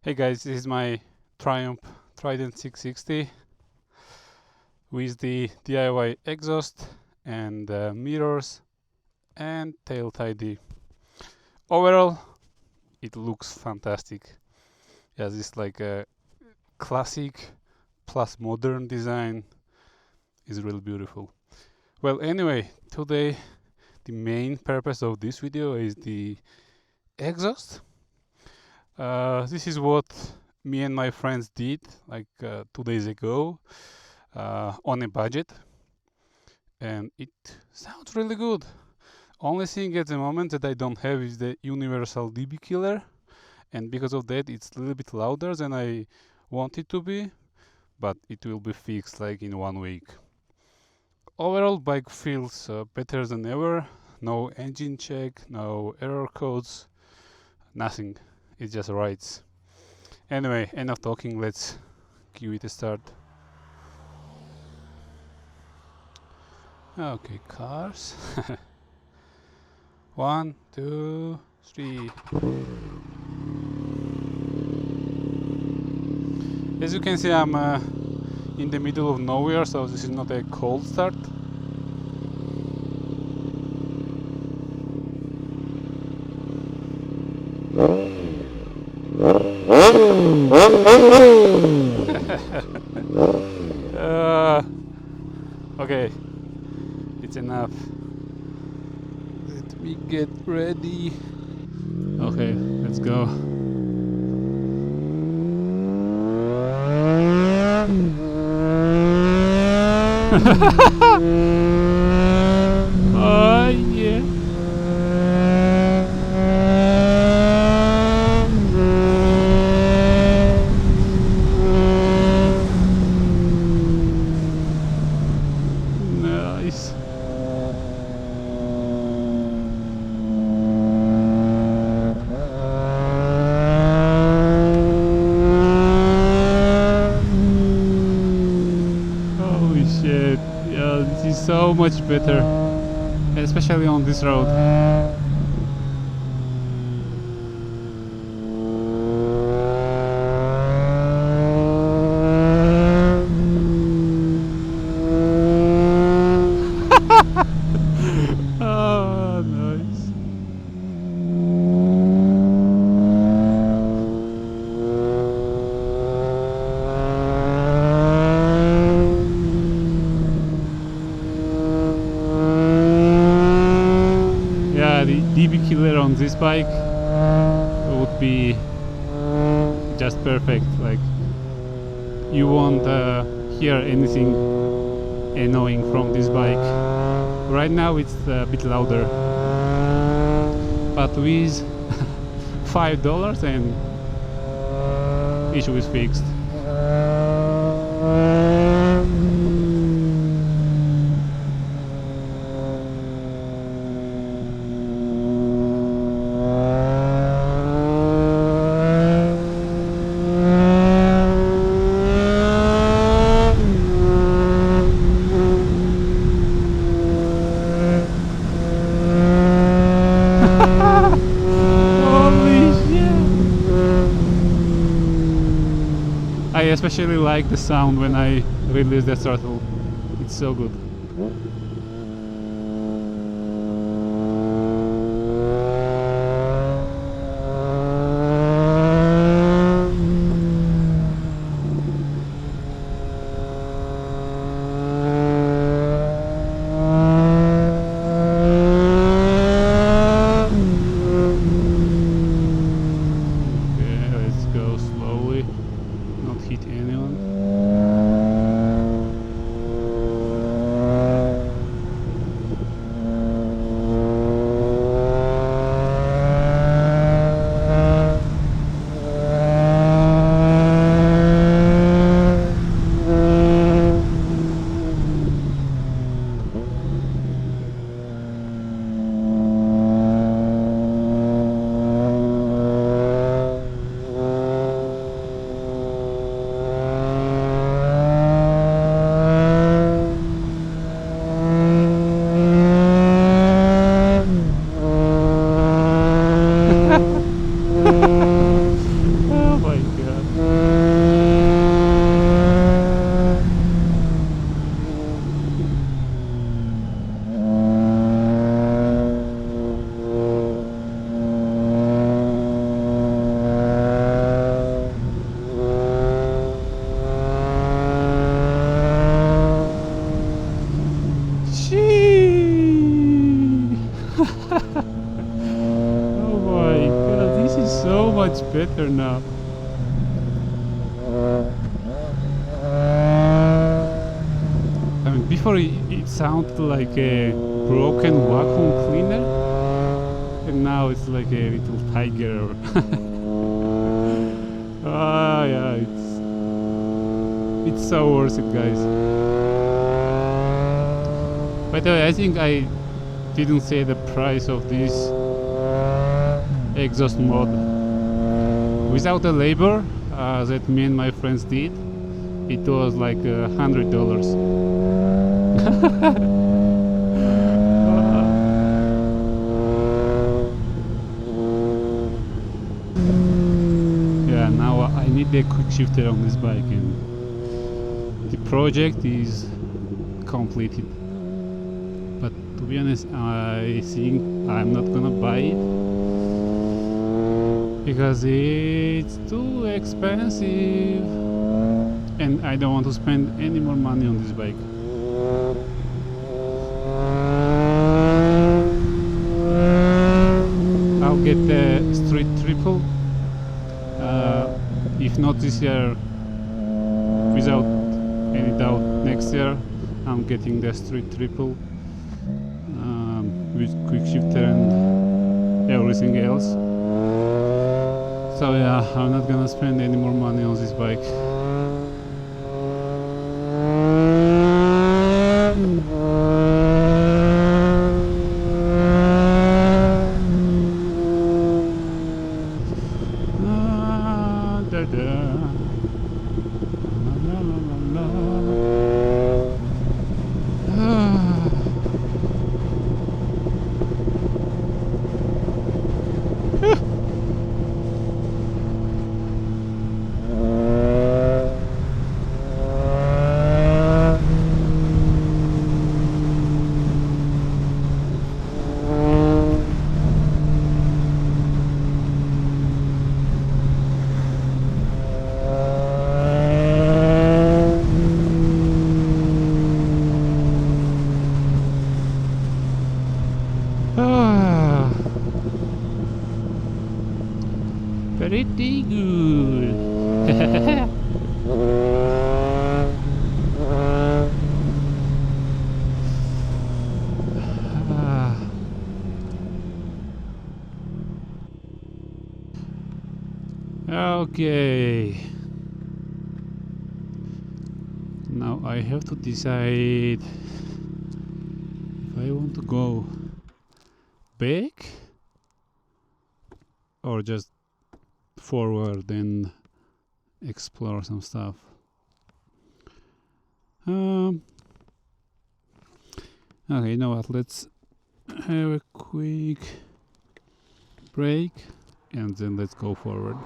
Hey guys, this is my Triumph Trident 660 with the DIY exhaust and mirrors and tail tidy. Overall, it looks fantastic. Yes, it's like a classic plus modern design is really beautiful. Well, anyway, today the main purpose of this video is the exhaust. This is what me and my friends did like 2 days ago on a budget, and it sounds really good. Only thing at the moment that I don't have is the universal dB killer, and because of that it's a little bit louder than I want it to be, but it will be fixed like in 1 week. Overall, bike feels better than ever. No engine check, no error codes, nothing. It just rides. Anyway, enough talking, let's give it a start. Okay, cars. 1, 2, 3. As you can see, I'm in the middle of nowhere, so this is not a cold start. Okay, it's enough. Let me get ready. Okay, let's go. Oh yeah. Nice. Holy shit. Yeah, this is so much better, especially on this road. Oh, nice. Yeah, the dB killer on this bike would be just perfect. Like, you won't hear anything annoying from this bike. Right now it's a bit louder, but with $5 and issue is fixed. Holy shit! I especially like the sound when I release the throttle. It's so good. Okay, let's go slowly, not hit anyone. better now. I mean, before it sounded like a broken vacuum cleaner, and now it's like a little tiger. Ah, yeah, it's so worth it, guys. By the way, I think I didn't say the price of this exhaust mod. Without the labor that me and my friends did, it was like $100. Yeah, now I need a quick shifter on this bike, and the project is completed. But to be honest, I think I'm not gonna buy it because it's too expensive, and I don't want to spend any more money on this bike. I'll get the street triple. If not this year, without any doubt next year I'm getting the street triple with quick shifter and everything else. So yeah, I'm not gonna spend any more money on this bike. Pretty good. Okay. Now I have to decide if I want to go back or just forward and explore some stuff. Okay, you know what, let's have a quick break and then let's go forward.